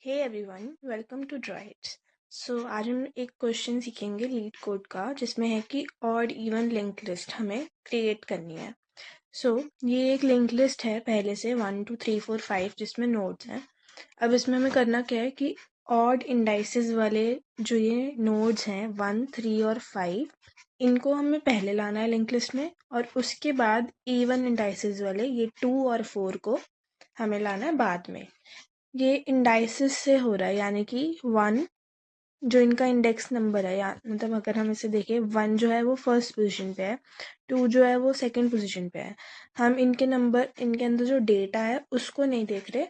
Hey everyone, welcome to ड्राइट्स। आज हम एक क्वेश्चन सीखेंगे लीड कोड का, जिसमें है कि ऑड इवन लिंक लिस्ट हमें क्रिएट करनी है। ये एक लिंक लिस्ट है पहले से 1 2 3 4 5 जिसमें नोड्स हैं। अब इसमें हमें करना क्या है कि ऑड इंडाइसेस वाले जो ये नोड्स हैं 1 3 और 5, इनको हमें पहले लाना है लिंक लिस्ट में, और उसके बाद इवन इंडाइसेस वाले ये 2 और 4 को हमें लाना है बाद में। ये इंडाइसिस से हो रहा है, यानी कि 1 जो इनका इंडेक्स नंबर है, या मतलब अगर हम इसे देखें 1 जो है वो फर्स्ट पोजीशन पे है, 2 जो है वो सेकंड पोजीशन पे है। हम इनके नंबर, इनके अंदर जो डेटा है उसको नहीं देख रहे,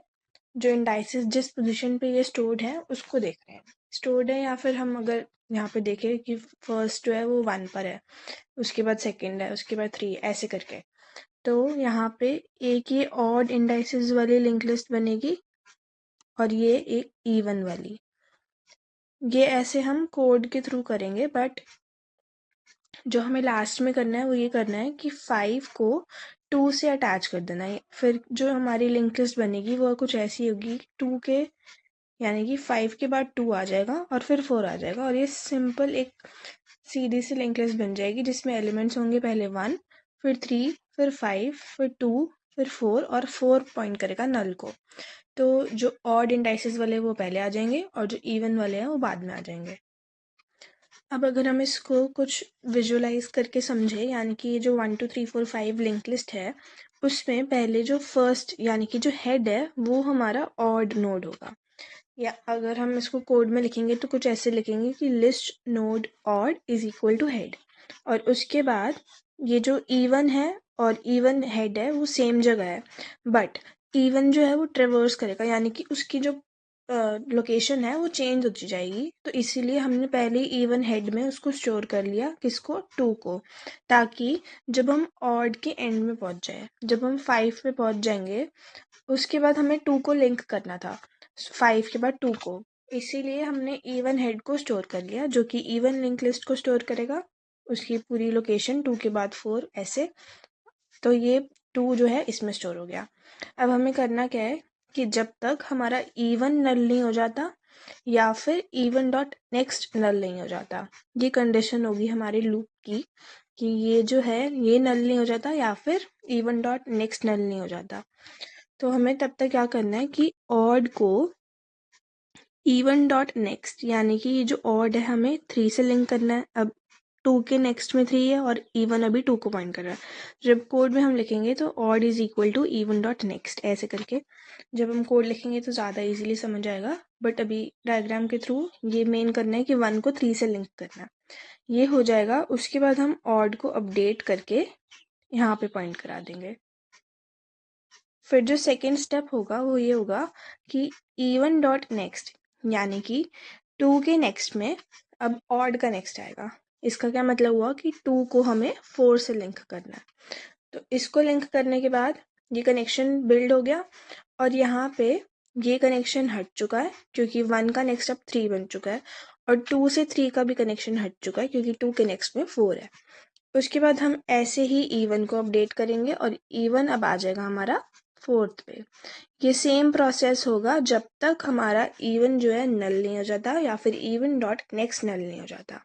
जो इंडाइसिस जिस पोजीशन पे ये स्टोर्ड है उसको देख रहे हैं। स्टोर्ड है, या फिर हम अगर यहाँ पे देखें कि फर्स्ट जो है वो 1 पर है, उसके बाद सेकेंड है, उसके बाद 3, ऐसे करके। तो यहाँ पे एक ये ऑड इंडाइसिस वाली लिंक लिस्ट बनेगी और ये एक इवन वाली। ये ऐसे हम कोड के थ्रू करेंगे, बट जो हमें लास्ट में करना है वो ये करना है कि 5 को 2 से अटैच कर देना है। फिर जो हमारी लिंक लिस्ट बनेगी वो कुछ ऐसी होगी, 2 के यानी कि 5 के बाद 2 आ जाएगा और फिर 4 आ जाएगा, और ये सिंपल एक सीधी सी लिंक लिस्ट बन जाएगी जिसमें एलिमेंट्स होंगे पहले 1, फिर 3, फिर 5, फिर 2, फिर 4, और 4 पॉइंट करेगा नल को। तो जो ऑड इंडाइसेस वाले वो पहले आ जाएंगे और जो इवन वाले हैं वो बाद में आ जाएंगे। अब अगर हम इसको कुछ विजुअलाइज करके समझे, यानी कि ये जो 1 2 3 4 5 लिंक लिस्ट है, उसमें पहले जो फर्स्ट यानी कि जो हेड है वो हमारा ऑड नोड होगा। या अगर हम इसको कोड में लिखेंगे तो कुछ ऐसे लिखेंगे कि list node odd is equal to head, और उसके बाद ये जो इवन है और इवन हेड है वो सेम जगह है, बट इवन जो है वो ट्रेवर्स करेगा, यानी कि उसकी जो लोकेशन है वो चेंज होती जाएगी। तो इसीलिए हमने पहले इवन हेड में उसको स्टोर कर लिया, किसको, 2 को, ताकि जब हम ऑड के एंड में पहुंच जाए, जब हम 5 पे पहुंच जाएंगे, उसके बाद हमें 2 को लिंक करना था 5 के बाद 2 को। इसीलिए हमने इवन हेड को स्टोर कर लिया, जो कि इवन लिंक लिस्ट को स्टोर करेगा, उसकी पूरी लोकेशन 2 के बाद 4 ऐसे। तो ये 2 जो है इसमें स्टोर हो गया। अब हमें करना क्या है कि जब तक हमारा इवन नल नहीं हो जाता या फिर इवन डॉट नेक्स्ट नल नहीं हो जाता, ये कंडीशन होगी हमारी लूप की, कि ये जो है ये नल नहीं हो जाता या फिर इवन डॉट नेक्स्ट नल नहीं हो जाता। तो हमें तब तक क्या करना है कि ऑड को इवन डॉट नेक्स्ट, यानी कि ये जो ऑड है हमें 3 से लिंक करना है। अब 2 के नेक्स्ट में 3 है और इवन अभी 2 को पॉइंट कर रहा है। जब कोड में हम लिखेंगे तो odd is equal to even dot next, ऐसे करके जब हम कोड लिखेंगे तो ज़्यादा इजीली समझ आएगा, बट अभी डायग्राम के थ्रू ये मेन करना है कि 1 को 3 से लिंक करना है। ये हो जाएगा, उसके बाद हम ऑड को अपडेट करके यहाँ पे पॉइंट करा देंगे। फिर जो सेकेंड स्टेप होगा वो ये होगा कि इवन डॉट नेक्स्ट, यानी कि 2 के नेक्स्ट में अब ऑड का नेक्स्ट आएगा। इसका क्या मतलब हुआ कि 2 को हमें 4 से लिंक करना है। तो इसको लिंक करने के बाद ये कनेक्शन बिल्ड हो गया, और यहाँ पे ये कनेक्शन हट चुका है क्योंकि 1 का नेक्स्ट अब 3 बन चुका है, और 2 से 3 का भी कनेक्शन हट चुका है क्योंकि 2 के नेक्स्ट में 4 है। उसके बाद हम ऐसे ही इवन को अपडेट करेंगे और इवन अब आ जाएगा हमारा 4th पे। ये सेम प्रोसेस होगा जब तक हमारा इवन जो है नल नहीं हो जाता या फिर इवन डॉट नेक्स्ट नल नहीं हो जाता,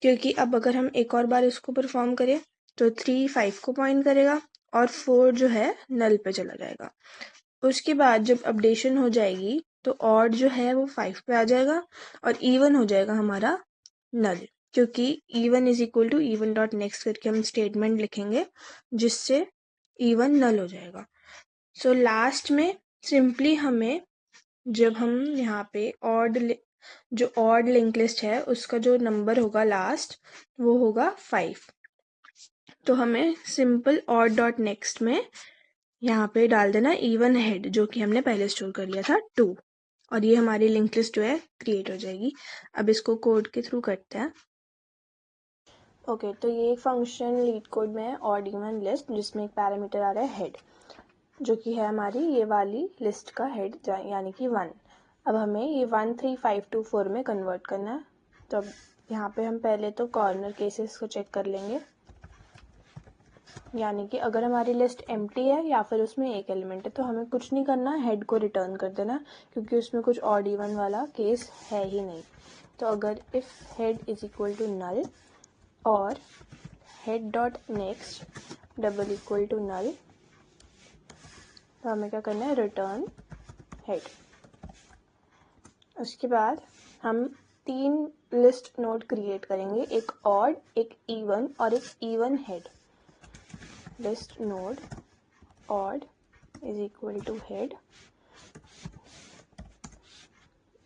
क्योंकि अब अगर हम एक और बार इसको परफॉर्म करें तो 3 5 को पॉइंट करेगा और 4 जो है नल पे चला जाएगा। उसके बाद जब अपडेशन हो जाएगी तो ऑड जो है वो 5 पे आ जाएगा और इवन हो जाएगा हमारा नल, क्योंकि even is equal to even dot next करके हम स्टेटमेंट लिखेंगे जिससे इवन नल हो जाएगा। सो लास्ट में सिंपली हमें, जब हम यहाँ पे जो ऑड लिंक लिस्ट है उसका जो नंबर होगा लास्ट वो होगा 5, तो हमें सिंपल ऑड डॉट नेक्स्ट में यहाँ पे डाल देना इवन हेड, जो कि हमने पहले स्टोर कर लिया था 2, और ये हमारी लिंक लिस्ट जो है क्रिएट हो जाएगी। अब इसको कोड के थ्रू करते हैं। ओके, तो ये एक फंक्शन लीड कोड में है ऑड इवन लिस्ट, जिसमें एक पैरामीटर आ रहा है हेड, जो कि है हमारी ये वाली लिस्ट का हेड, यानी कि 1। अब हमें ये 1 3 5 2 4 में कन्वर्ट करना है। तो अब यहाँ पे हम पहले तो कॉर्नर केसेस को चेक कर लेंगे। यानी कि अगर हमारी लिस्ट एम्प्टी है या फिर उसमें एक एलिमेंट है तो हमें कुछ नहीं करना, हेड को रिटर्न कर देना, क्योंकि उसमें कुछ ऑड इवन वाला केस है ही नहीं। तो अगर if head is equal to null और head dot next double equal to null, तो हमें क्या करना है, रिटर्न हेड। उसके बाद हम 3 लिस्ट नोड क्रिएट करेंगे, एक ऑड, एक इवन और एक even head. List node odd is equal to head,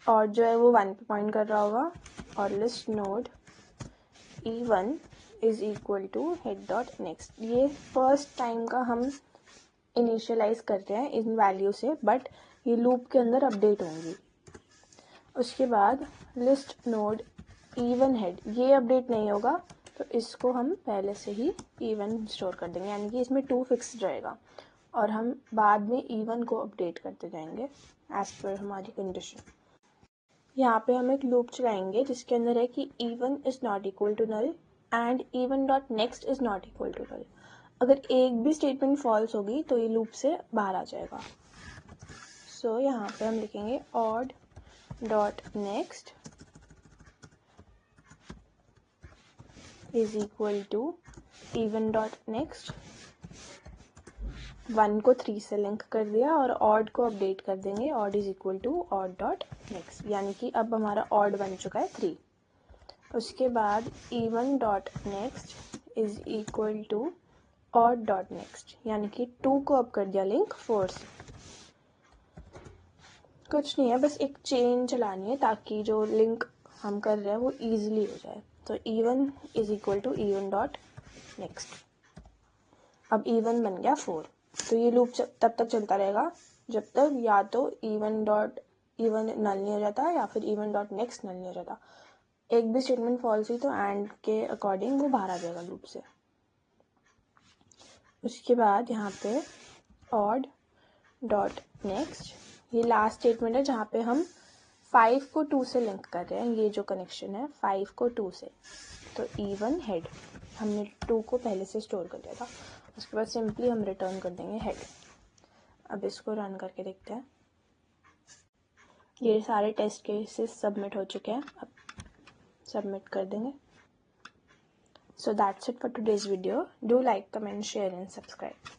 और जो है वो 1 पे पॉइंट कर रहा होगा, और list node E1 is equal to head dot next. ये फर्स्ट टाइम का हम इनिशियलाइज करते हैं इन वैल्यू से, बट ये लूप के अंदर अपडेट होंगी। उसके बाद लिस्ट नोड E1 हेड, ये अपडेट नहीं होगा, तो इसको हम पहले से ही E1 स्टोर कर देंगे, यानी कि इसमें 2 फिक्स रहेगा, और हम बाद में E1 को अपडेट करते जाएंगे एज पर हमारी कंडीशन। यहाँ पे हम एक लूप चलाएंगे जिसके अंदर है कि E1 is not equal to null and E1 dot next is not equal to null. अगर एक भी स्टेटमेंट फॉल्स होगी तो ये लूप से बाहर आ जाएगा। सो यहाँ पे हम लिखेंगे odd dot next is equal to even dot next, 1 को 3 से लिंक कर दिया और ऑड को अपडेट कर देंगे, odd is equal to odd dot next, यानी कि अब हमारा ऑड बन चुका है 3। उसके बाद even dot next is equal to odd dot next, यानी कि 2 को अब कर दिया लिंक 4 से। कुछ नहीं है, बस एक चेन चलानी है ताकि जो लिंक हम कर रहे हैं वो ईजिली हो जाए। तो even is equal to even dot next, अब इवन बन गया 4। तो ये लूप तब तक चलता रहेगा जब तक या तो इवन डॉट इवन नल नहीं हो जाता या फिर इवन डॉट नेक्स्ट नल नहीं हो जाता। एक भी स्टेटमेंट फॉल्स हुई तो एंड के अकॉर्डिंग वो बाहर आ जाएगा लूप से। उसके बाद यहाँ पे ऑड डॉट नेक्स्ट, ये लास्ट स्टेटमेंट है जहाँ पे हम 5 को 2 से लिंक कर रहे हैं। ये जो कनेक्शन है 5 को 2 से, तो इवन हेड, हमने 2 को पहले से स्टोर कर दिया था। उसके बाद सिंपली हम रिटर्न कर देंगे हेड। अब इसको रन करके देखते हैं। ये सारे टेस्ट केसेस सबमिट हो चुके हैं, अब सबमिट कर देंगे। So that's it for today's video. Do like, comment, share and subscribe.